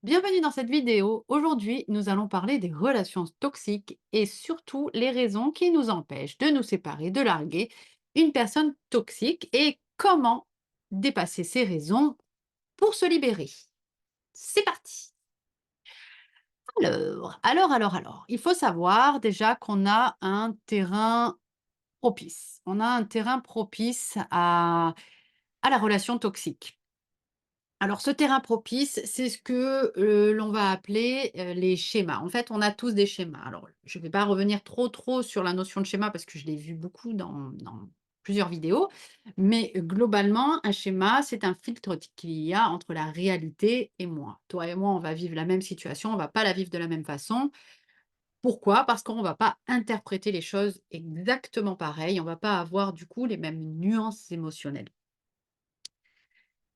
Bienvenue dans cette vidéo. Aujourd'hui, nous allons parler des relations toxiques et surtout les raisons qui nous empêchent de nous séparer, de larguer une personne toxique et comment dépasser ces raisons pour se libérer. C'est parti. Alors, il faut savoir déjà qu'on a un terrain propice. On a un terrain propice à la relation toxique. Alors, ce terrain propice, c'est ce que, l'on va appeler, les schémas. En fait, on a tous des schémas. Alors, je ne vais pas revenir trop sur la notion de schéma parce que je l'ai vu beaucoup dans plusieurs vidéos, mais globalement, un schéma, c'est un filtre qu'il y a entre la réalité et moi. Toi et moi, on va vivre la même situation, on va pas la vivre de la même façon. Pourquoi? Parce qu'on va pas interpréter les choses exactement pareil, on va pas avoir, du coup, les mêmes nuances émotionnelles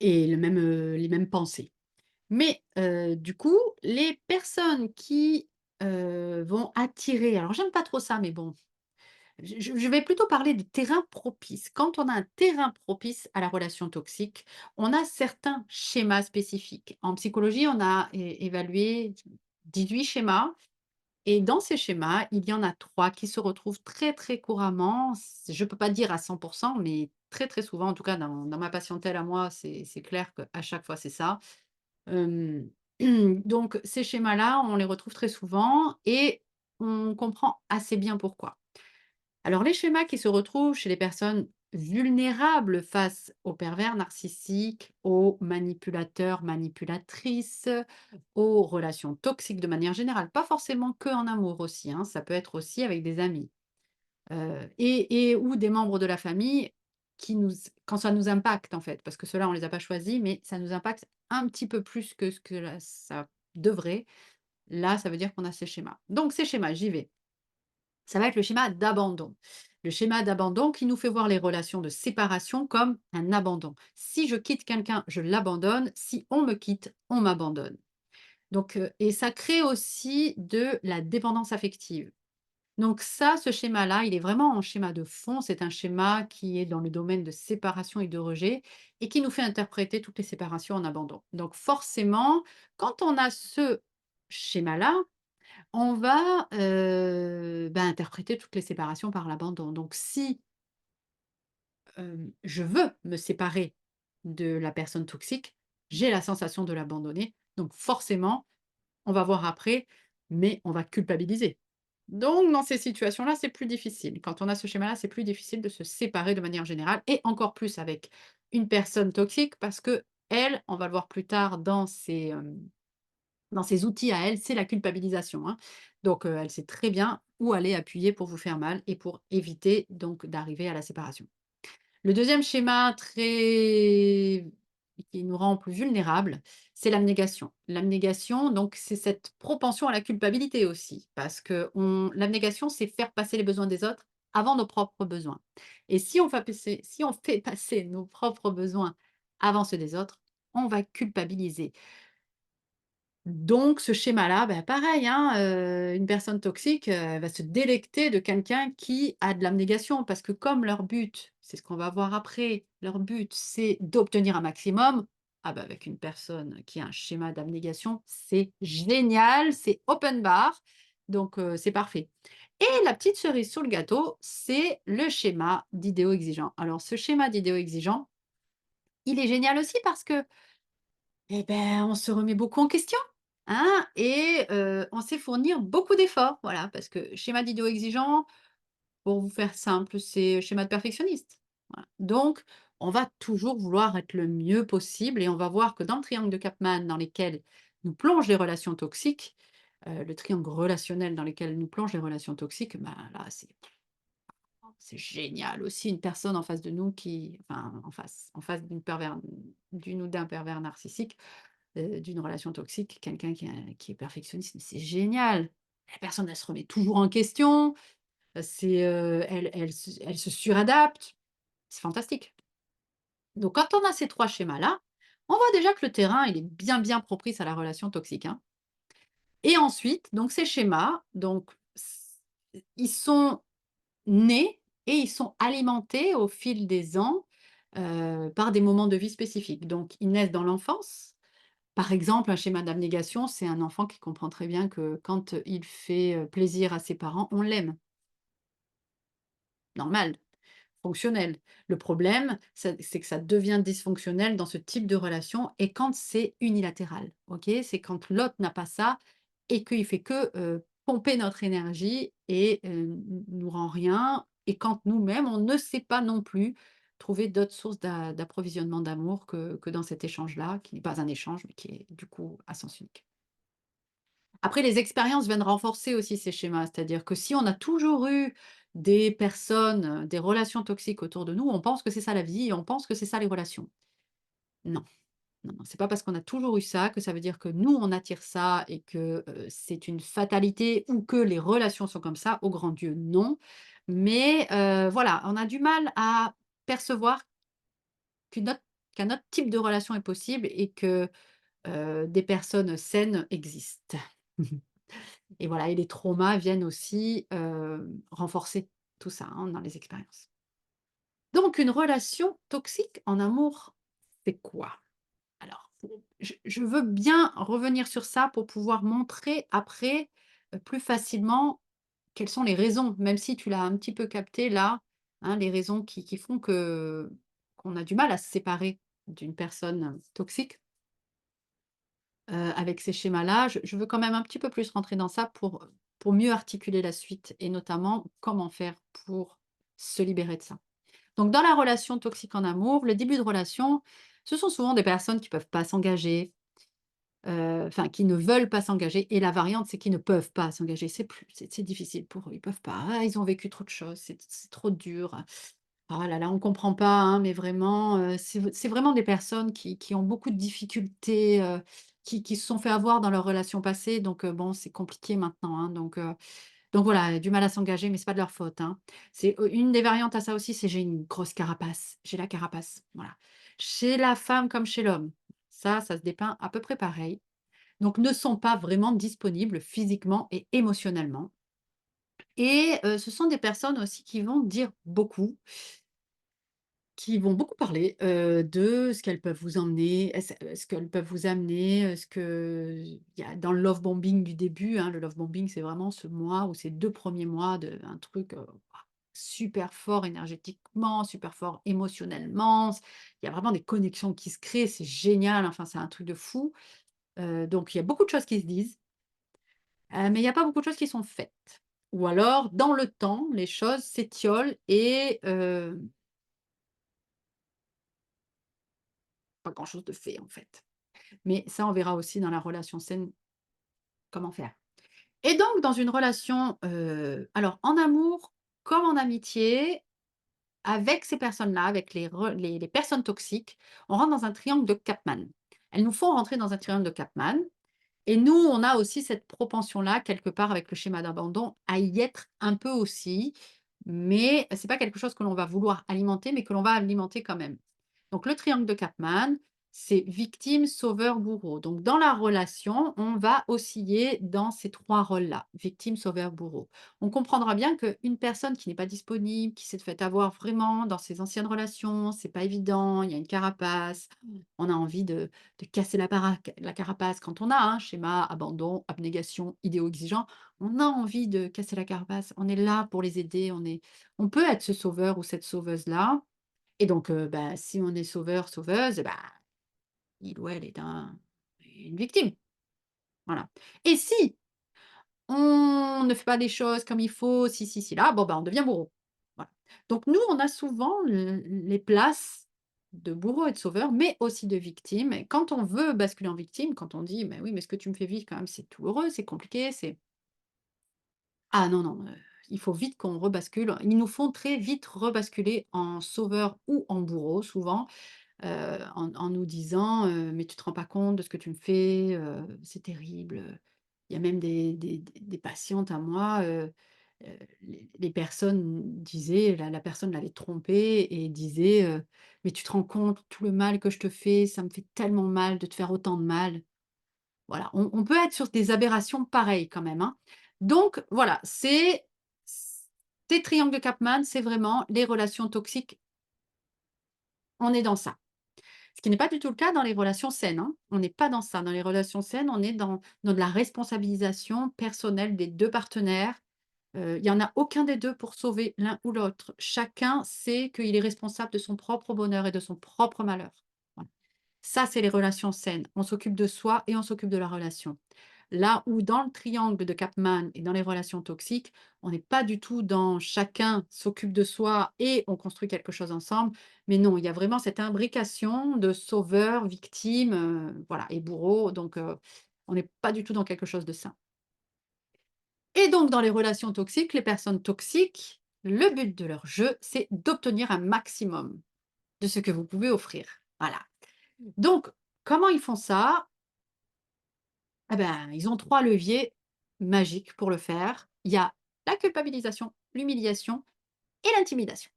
et les mêmes pensées. Mais du coup, les personnes qui, vont attirer alors j'aime pas trop ça, mais bon, je vais plutôt parler de terrain propice. Quand on a un terrain propice à la relation toxique, on a certains schémas spécifiques. En psychologie, on a évalué 18 schémas et dans ces schémas, il y en a 3 qui se retrouvent très, très couramment. Je ne peux pas dire à 100, mais très, très souvent, en tout cas dans ma patientèle à moi, c'est clair qu'à chaque fois, c'est ça. Hem, donc ces schémas-là, on les retrouve très souvent et on comprend assez bien pourquoi. Alors les schémas qui se retrouvent chez les personnes vulnérables face aux pervers narcissiques, aux manipulateurs, manipulatrices, aux relations toxiques de manière générale, pas forcément que en amour aussi, hein, ça peut être aussi avec des amis. Et ou des membres de la famille qui nous quand ça nous impacte en fait, parce que ceux-là on les a pas choisis, mais ça nous impacte un petit peu plus que ce que là ça devrait. Là, ça veut dire qu'on a ces schémas. Donc ces schémas, j'y vais. Ça va être le schéma d'abandon. Le schéma d'abandon qui nous fait voir les relations de séparation comme un abandon. Si je quitte quelqu'un, je l'abandonne. Si on me quitte, on m'abandonne. Donc et ça crée aussi de la dépendance affective. Donc ça, ce schéma-là, il est vraiment en schéma de fond. C'est un schéma qui est dans le domaine de séparation et de rejet et qui nous fait interpréter toutes les séparations en abandon. Donc forcément, quand on a ce schéma-là, on va interpréter toutes les séparations par l'abandon. Donc si je veux me séparer de la personne toxique, j'ai la sensation de l'abandonner. Donc forcément, on va voir après, mais on va culpabiliser. Donc dans ces situations-là, c'est plus difficile. Quand on a ce schéma-là, c'est plus difficile de se séparer de manière générale et encore plus avec une personne toxique parce que elle, on va le voir plus tard dans ses outils à elle, c'est la culpabilisation, hein. Donc elle sait très bien où aller appuyer pour vous faire mal et pour éviter donc d'arriver à la séparation. Le deuxième schéma très qui nous rend plus vulnérables, c'est l'abnégation. L'abnégation, donc c'est cette propension à la culpabilité aussi, parce que l'abnégation, c'est faire passer les besoins des autres avant nos propres besoins. Et si on fait passer nos propres besoins avant ceux des autres, on va culpabiliser. Donc ce schéma-là, bah, pareil, hein, une personne toxique, elle va se délecter de quelqu'un qui a de l'abnégation parce que comme leur but, c'est ce qu'on va voir après, leur but, c'est d'obtenir un maximum. Ah bah, avec une personne qui a un schéma d'abnégation, c'est génial, c'est open bar, donc c'est parfait. Et la petite cerise sur le gâteau, c'est le schéma d'idéaux exigeant. Alors ce schéma d'idéaux exigeant, il est génial aussi parce que et ben, on se remet beaucoup en question, hein et on sait fournir beaucoup d'efforts, voilà, parce que schéma d'idéaux exigeant, pour vous faire simple, c'est schéma de perfectionniste, voilà. Donc on va toujours vouloir être le mieux possible et on va voir que dans le triangle de Capman dans lesquels nous plongent les relations toxiques, le triangle relationnel dans lequel nous plongent les relations toxiques, ben, là, c'est génial aussi une personne en face de nous qui enfin en face d'une ou d'un pervers narcissique d'une relation toxique, quelqu'un qui est perfectionniste, mais c'est génial! La personne, elle se remet toujours en question, elle se suradapte, c'est fantastique. Donc quand on a ces 3 schémas-là, on voit déjà que le terrain, il est bien, bien propice à la relation toxique, hein. Et ensuite, donc ces schémas, donc ils sont nés et ils sont alimentés au fil des ans, par des moments de vie spécifiques. Donc ils naissent dans l'enfance. Par exemple, un schéma d'abnégation, c'est un enfant qui comprend très bien que quand il fait, plaisir à ses parents, on l'aime. Normal, fonctionnel. Le problème, c'est que ça devient dysfonctionnel dans ce type de relation et quand c'est unilatéral, OK? C'est quand l'autre n'a pas ça et qu'il fait que, pomper notre énergie et nous rend rien et quand nous-mêmes, on ne sait pas non plus trouver d'autres sources d'approvisionnement d'amour que dans cet échange-là, qui n'est pas un échange, mais qui est du coup à sens unique. Après, les expériences viennent renforcer aussi ces schémas. C'est-à-dire que si on a toujours eu des personnes, des relations toxiques autour de nous, on pense que c'est ça la vie et on pense que c'est ça les relations. Non, non, non, c'est pas parce qu'on a toujours eu ça que ça veut dire que nous, on attire ça et que, c'est une fatalité ou que les relations sont comme ça. Au grand Dieu, non. Mais, voilà, on a du mal à percevoir qu'une autre qu'un autre type de relation est possible et que, des personnes saines existent. Et voilà et les traumas viennent aussi, renforcer tout ça, hein, dans les expériences. Donc une relation toxique en amour, c'est quoi? Alors, je veux bien revenir sur ça pour pouvoir montrer après, plus facilement quelles sont les raisons, même si tu l'as un petit peu capté là, hein, les raisons qui font que qu'on a du mal à se séparer d'une personne toxique. Avec ces schémas-là, je veux quand même un petit peu plus rentrer dans ça pour mieux articuler la suite et notamment comment faire pour se libérer de ça. Donc dans la relation toxique en amour, le début de relation, ce sont souvent des personnes qui peuvent pas s'engager, enfin qui ne veulent pas s'engager et la variante, c'est qu'ils ne peuvent pas s'engager. C'est difficile pour eux, ils peuvent pas. Ah, ils ont vécu trop de choses, c'est trop dur. Ah là là, on comprend pas, hein, mais vraiment, c'est vraiment des personnes qui ont beaucoup de difficultés, qui se sont fait avoir dans leurs relations passées, donc bon, c'est compliqué maintenant, hein, donc voilà, du mal à s'engager, mais c'est pas de leur faute, hein. C'est, une des variantes à ça aussi, c'est: «J'ai une grosse carapace, j'ai la carapace», voilà. Chez la femme comme chez l'homme, ça se dépeint à peu près pareil, donc ne sont pas vraiment disponibles physiquement et émotionnellement et ce sont des personnes aussi qui vont dire beaucoup. Qui vont beaucoup parler, de ce qu'elles peuvent vous emmener, ce qu'elles peuvent vous amener, ce que il y a dans le love bombing du début, hein. Le love bombing, c'est vraiment ce mois ou ces 2 premiers mois de un truc, super fort énergétiquement, super fort émotionnellement. Il y a vraiment des connexions qui se créent, c'est génial, enfin, c'est un truc de fou. Donc il y a beaucoup de choses qui se disent, mais il y a pas beaucoup de choses qui sont faites. Ou alors, dans le temps, les choses s'étiolent et pas grand chose de fait, en fait. Mais ça, on verra aussi dans la relation saine comment faire. Et donc dans une relation, alors en amour comme en amitié, avec ces personnes-là, avec les personnes toxiques, on rentre dans un triangle de Karpman. Elles nous font rentrer dans un triangle de Karpman et nous, on a aussi cette propension-là, quelque part avec le schéma d'abandon, à y être un peu aussi, mais c'est pas quelque chose que l'on va vouloir alimenter, mais que l'on va alimenter quand même. Donc le triangle de Karpman, c'est victime, sauveur, bourreau. Donc dans la relation, on va osciller dans ces 3 rôles-là, victime, sauveur, bourreau. On comprendra bien qu'une personne qui n'est pas disponible, qui s'est fait avoir vraiment dans ses anciennes relations, c'est pas évident, il y a une carapace, on a envie de casser la carapace quand on a un schéma abandon, abnégation, idéaux exigeants, on a envie de casser la carapace, on est là pour les aider, on peut être ce sauveur ou cette sauveuse-là et donc bah, si on est sauveur, sauveuse, bah, il ou elle est une victime, voilà et si on ne fait pas les choses comme il faut, si, là, bon, bah, on devient bourreau. Voilà. Donc nous, on a souvent les places de bourreau et de sauveur, mais aussi de victime et quand on veut basculer en victime, quand on dit: «Mais oui, mais ce que tu me fais vivre quand même, c'est douloureux, c'est compliqué, c'est» ah non, non, il faut vite qu'on rebascule. Ils nous font très vite rebasculer en sauveur ou en bourreau souvent, en nous disant, «Mais tu te rends pas compte de ce que tu me fais, c'est terrible», Il y a même des patientes à moi, les personnes disaient la personne l'avait trompée et disait, «Mais tu te rends compte tout le mal que je te fais? Ça me fait tellement mal de te faire autant de mal». Voilà, on peut être sur des aberrations pareilles quand même, hein. Donc voilà, ces triangles de Karpman, c'est vraiment les relations toxiques, on est dans ça. Ce qui n'est pas du tout le cas dans les relations saines, hein. On n'est pas dans ça. Dans les relations saines, on est dans de la responsabilisation personnelle des 2 partenaires. Il y en a aucun des 2 pour sauver l'un ou l'autre. Chacun sait qu'il est responsable de son propre bonheur et de son propre malheur. Voilà. Ça, c'est les relations saines. On s'occupe de soi et on s'occupe de la relation. Là où dans le triangle de Capman et dans les relations toxiques, on n'est pas du tout dans chacun s'occupe de soi et on construit quelque chose ensemble. Mais non, il y a vraiment cette imbrication de sauveur, victime, voilà, et bourreau. Donc, on n'est pas du tout dans quelque chose de sain. Et donc, dans les relations toxiques, les personnes toxiques, le but de leur jeu, c'est d'obtenir un maximum de ce que vous pouvez offrir. Voilà. Donc, comment ils font ça? Eh ben, ils ont 3 leviers magiques pour le faire. Il y a la culpabilisation, l'humiliation et l'intimidation.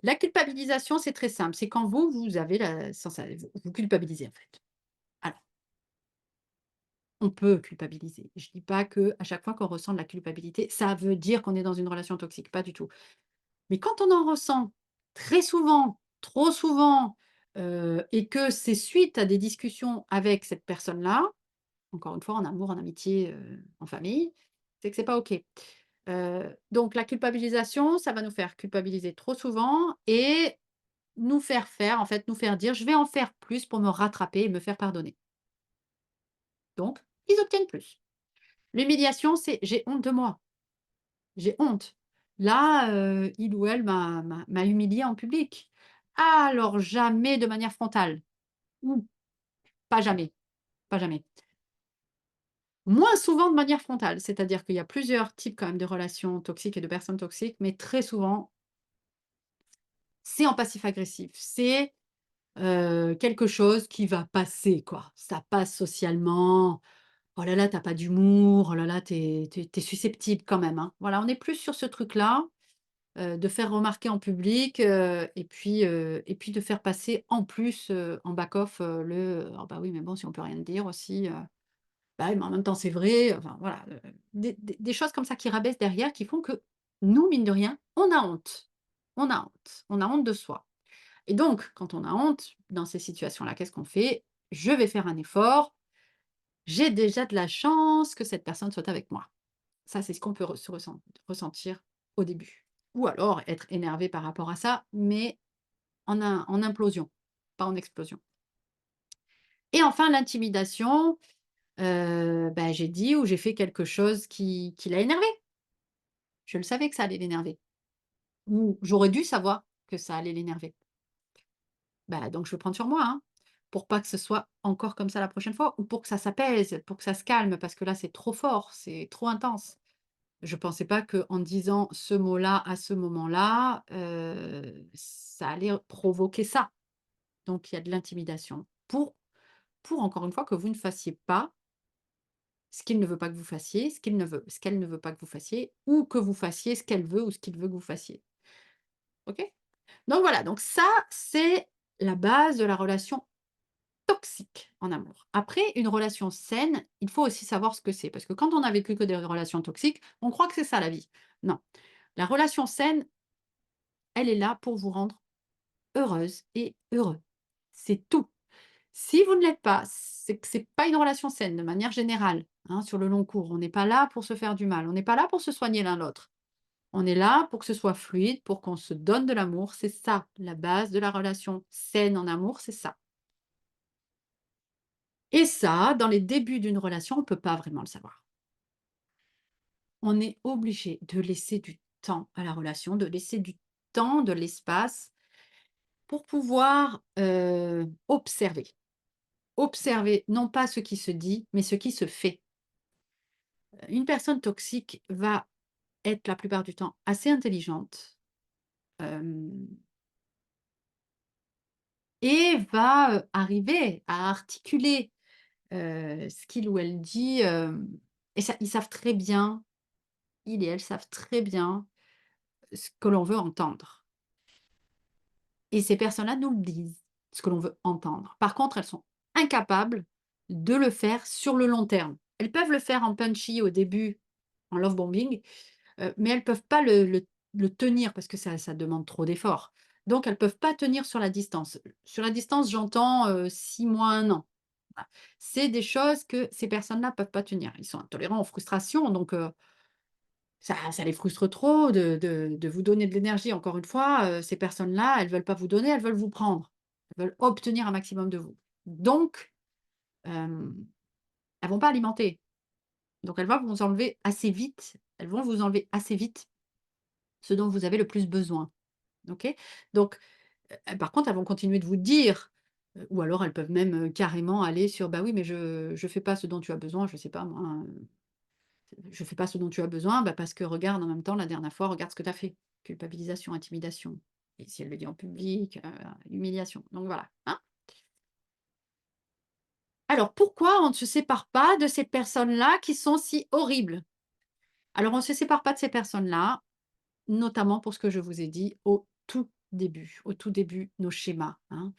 La culpabilisation, c'est très simple, c'est quand vous avez la sensa vous culpabilisez, en fait. Alors, on peut culpabiliser. Je dis pas que à chaque fois qu'on ressent de la culpabilité, ça veut dire qu'on est dans une relation toxique, pas du tout. Mais quand on en ressent très souvent, trop souvent, et que c'est suite à des discussions avec cette personne-là, encore une fois, en amour, en amitié, en famille, c'est que c'est pas OK. Donc la culpabilisation, ça va nous faire culpabiliser trop souvent et nous faire faire, en fait, nous faire dire: «Je vais en faire plus pour me rattraper et me faire pardonner». Donc ils obtiennent plus. L'humiliation, c'est: «J'ai honte de moi, j'ai honte. Là, il ou elle m'a humilié en public». Alors jamais de manière frontale ou pas jamais, pas jamais. Moins souvent de manière frontale, c'est-à-dire qu'il y a plusieurs types quand même de relations toxiques et de personnes toxiques, mais très souvent, c'est en passif agressif. C'est, quelque chose qui va passer quoi. Ça passe socialement. «Oh là là, tu as pas d'humour. Oh là là, tu es susceptible quand même, hein». Voilà, on est plus sur ce truc-là, de faire remarquer en public, et puis de faire passer en plus, en back off, «Ah bah oui, mais bon, si on peut rien te dire aussi, bah oui, mais en même temps, c'est vrai, enfin voilà, des choses comme ça qui rabaissent derrière, qui font que nous, mine de rien, on a honte. On a honte. On a honte de soi. Et donc, quand on a honte dans ces situations-là, qu'est-ce qu'on fait? Je vais faire un effort. J'ai déjà de la chance que cette personne soit avec moi. Ça, c'est ce qu'on peut ressentir au début. Ou alors être énervé par rapport à ça, mais en implosion, pas en explosion. Et enfin, l'intimidation, bah, j'ai dit ou j'ai fait quelque chose qui l'a énervé. Je le savais que ça allait l'énerver ou j'aurais dû savoir que ça allait l'énerver. Bah, donc je vais prendre sur moi, hein, pour pas que ce soit encore comme ça la prochaine fois ou pour que ça s'apaise, pour que ça se calme parce que là, c'est trop fort, c'est trop intense. Je pensais pas qu'en disant ce mot-là à ce moment-là, ça allait provoquer ça. Donc il y a de l'intimidation pour encore une fois que vous ne fassiez pas ce qu'il ne veut pas que vous fassiez, ce qu'elle ne veut pas que vous fassiez ou que vous fassiez ce qu'elle veut ou ce qu'il veut que vous fassiez. OK? Donc voilà, donc ça, c'est la base de la relation toxique en amour. Après, une relation saine, il faut aussi savoir ce que c'est. Parce que quand on a vécu que des relations toxiques, on croit que c'est ça la vie. Non. La relation saine, elle est là pour vous rendre heureuse et heureux. C'est tout. Si vous ne l'êtes pas, c'est que c'est pas une relation saine de manière générale, hein, sur le long cours. On n'est pas là pour se faire du mal. On n'est pas là pour se soigner l'un l'autre. On est là pour que ce soit fluide, pour qu'on se donne de l'amour. C'est ça, la base de la relation saine en amour, c'est ça. Et ça, dans les débuts d'une relation, on ne peut pas vraiment le savoir. On est obligé de laisser du temps à la relation, de laisser du temps, de l'espace pour pouvoir, observer. Observer non pas ce qui se dit, mais ce qui se fait. Une personne toxique va être la plupart du temps assez intelligente, hem et va, arriver à articuler, ce qu'il ou elle dit, et ça ils savent très bien, ils et elles savent très bien ce que l'on veut entendre et ces personnes-là nous le disent, ce que l'on veut entendre. Par contre, elles sont incapables de le faire sur le long terme. Elles peuvent le faire en punchy au début, en love bombing, mais elles peuvent pas le tenir parce que ça demande trop d'efforts. Donc elles peuvent pas tenir sur la distance. Sur la distance, j'entends, 6 mois, 1 an. Voilà. C'est des choses que ces personnes-là peuvent pas tenir. Ils sont intolérants aux frustrations, donc ça les frustre trop de vous donner de l'énergie. Encore une fois, ces personnes-là, elles veulent pas vous donner, elles veulent vous prendre. Elles veulent obtenir un maximum de vous. Donc, hem, elles vont pas alimenter. Donc elles vont vous enlever assez vite elles vont vous enlever assez vite ce dont vous avez le plus besoin. OK? Donc, par contre, elles vont continuer de vous dire, ou alors elles peuvent même, carrément aller sur: «Bah oui, mais je fais pas ce dont tu as besoin», je sais pas moi, hein, «Je fais pas ce dont tu as besoin, bah, parce que regarde en même temps la dernière fois, regarde ce que tu as fait». Culpabilisation, intimidation et si elle le dit en public, humiliation. Donc voilà, hein? Alors pourquoi on ne se sépare pas de ces personnes-là qui sont si horribles? Alors on ne se sépare pas de ces personnes-là, notamment pour ce que je vous ai dit au tout début, nos schémas, hein.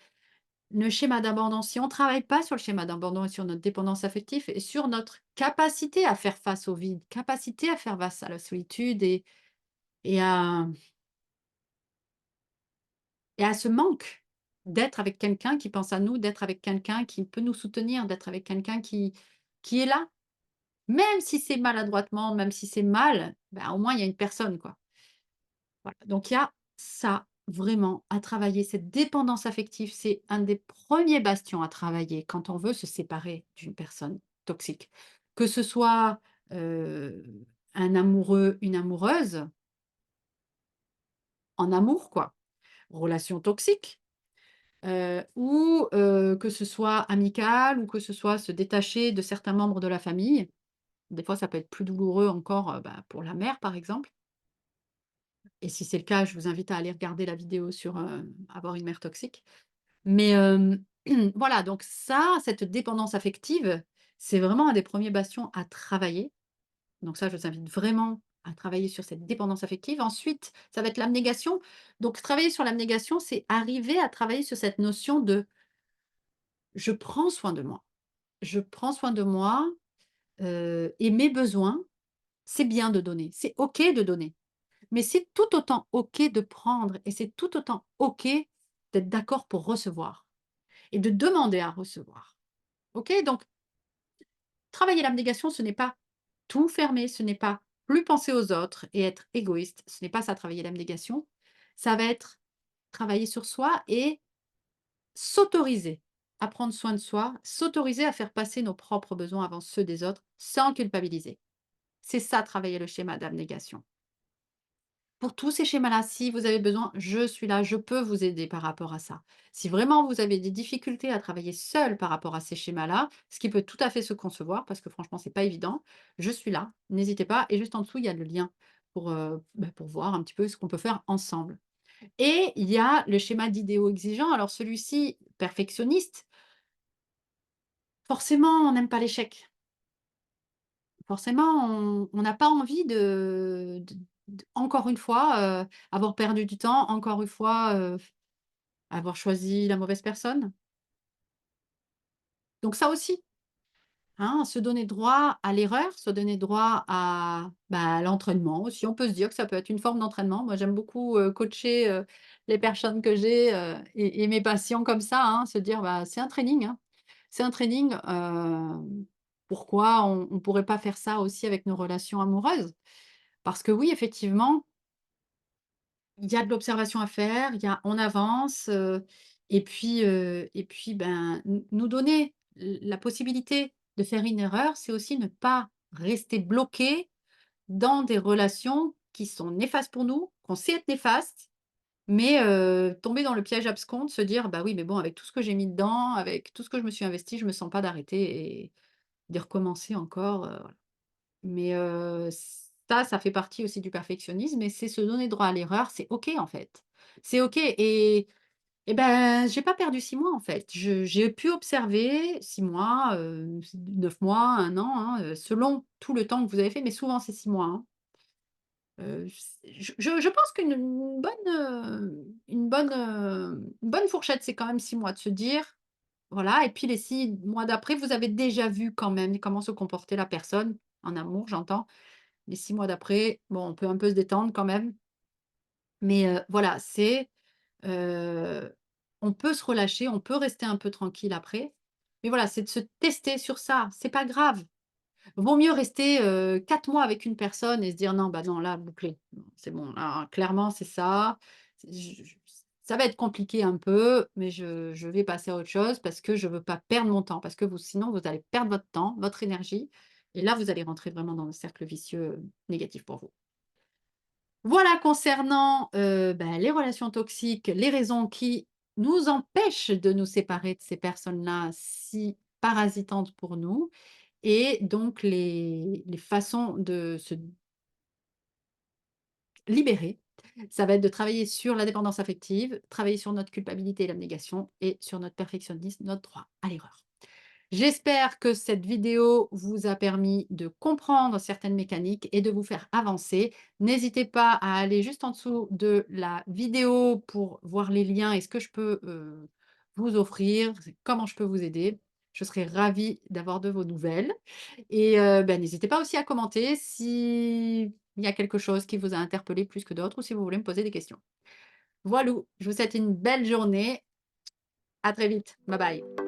Le schéma d'abondance, si on ne travaille pas sur le schéma d'abondance, sur notre dépendance affective et sur notre capacité à faire face au vide, capacité à faire face à la solitude et à et à ce manque d'être avec quelqu'un qui pense à nous, d'être avec quelqu'un qui peut nous soutenir, d'être avec quelqu'un qui est là. Même si c'est maladroitement, même si c'est mal, ben, au moins il y a une personne, quoi. Voilà, donc il y a ça vraiment à travailler, cette dépendance affective, c'est un des premiers bastions à travailler quand on veut se séparer d'une personne toxique. Que ce soit, heu, un amoureux, une amoureuse, en amour quoi, relation toxique, ou que ce soit amical ou que ce soit se détacher de certains membres de la famille. Des fois, ça peut être plus douloureux encore, bah, pour la mère, par exemple. Et si c'est le cas, je vous invite à aller regarder la vidéo sur, avoir une mère toxique. Mais, voilà, donc ça, cette dépendance affective, c'est vraiment un des premiers bastions à travailler. Donc ça, je vous invite vraiment à travailler sur cette dépendance affective. Ensuite, ça va être l'abnégation. Donc travailler sur l'abnégation, c'est arriver à travailler sur cette notion de: «Je prends soin de moi. Je prends soin de moi, et mes besoins, c'est bien de donner. C'est OK de donner». Mais c'est tout autant OK de prendre et c'est tout autant OK d'être d'accord pour recevoir et de demander à recevoir. OK? Donc travailler l'abnégation, ce n'est pas tout fermer, ce n'est pas plus penser aux autres et être égoïste. Ce n'est pas ça travailler l'abnégation. Ça va être travailler sur soi et s'autoriser à prendre soin de soi, s'autoriser à faire passer nos propres besoins avant ceux des autres sans culpabiliser. C'est ça travailler le schéma d'abnégation. Pour tous ces schémas-là, si vous avez besoin, je suis là, je peux vous aider par rapport à ça. Si vraiment vous avez des difficultés à travailler seul par rapport à ces schémas-là, ce qui peut tout à fait se concevoir parce que franchement, c'est pas évident, je suis là, n'hésitez pas et juste en dessous, il y a le lien pour, bah, pour voir un petit peu ce qu'on peut faire ensemble. Et il y a le schéma d'idéaux exigeant. Alors celui-ci, perfectionniste, forcément, on n'aime pas l'échec. Forcément, on n'a pas envie encore une fois, avoir perdu du temps, encore une fois, avoir choisi la mauvaise personne. Donc ça aussi, hein, se donner droit à l'erreur, se donner droit à, bah, à l'entraînement aussi. On peut se dire que ça peut être une forme d'entraînement. Moi, j'aime beaucoup, coacher, les personnes que j'ai, et mes patients comme ça, hein, se dire: «Bah, c'est un training, hein». C'est un training, pourquoi on ne pourrait pas faire ça aussi avec nos relations amoureuses? Parce que oui, effectivement, il y a de l'observation à faire, il y a on avance, et puis, ben, nous donner la possibilité de faire une erreur, c'est aussi ne pas rester bloqué dans des relations qui sont néfastes pour nous, qu'on sait être néfastes, mais tomber dans le piège abscon de se dire: «Bah, oui, mais bon, avec tout ce que j'ai mis dedans, avec tout ce que je me suis investi, je me sens pas d'arrêter et de recommencer encore», voilà. Mais ça fait partie aussi du perfectionnisme et c'est se donner droit à l'erreur, c'est OK, en fait. C'est OK et ben, j'ai pas perdu 6 mois, en fait. J'ai pu observer 6 mois, 9 mois, 1 an, hein, selon tout le temps que vous avez fait, mais souvent c'est 6 mois, hein. Je pense une bonne fourchette, c'est quand même 6 mois de se dire voilà et puis les 6 mois d'après, vous avez déjà vu quand même comment se comportait la personne, en amour, j'entends. Les 6 mois d'après, bon, on peut un peu se détendre quand même, mais voilà, c'est, heu, on peut se relâcher, on peut rester un peu tranquille après. Mais voilà, c'est de se tester sur ça, c'est pas grave. Vaut mieux rester, 4 mois avec une personne et se dire: «Non, bah, non, là, bouclé. Non, c'est bon, là, clairement, c'est ça. C'est je ça va être compliqué un peu, mais je vais passer à autre chose parce que je veux pas perdre mon temps». Parce que vous sinon, vous allez perdre votre temps, votre énergie et là, vous allez rentrer vraiment dans le cercle vicieux, négatif pour vous. Voilà concernant, les relations toxiques, les raisons qui nous empêchent de nous séparer de ces personnes-là si parasitantes pour nous et donc les façons de se libérer. Ça va être de travailler sur la dépendance affective, travailler sur notre culpabilité et l'abnégation et sur notre perfectionnisme, notre droit à l'erreur. J'espère que cette vidéo vous a permis de comprendre certaines mécaniques et de vous faire avancer. N'hésitez pas à aller juste en dessous de la vidéo pour voir les liens et ce que je peux vous offrir, comment je peux vous aider. Je serai ravie d'avoir de vos nouvelles. Et n'hésitez pas aussi à commenter s'il y a quelque chose qui vous a interpellé plus que d'autres ou si vous voulez me poser des questions. Voilou, je vous souhaite une belle journée. À très vite. Bye bye.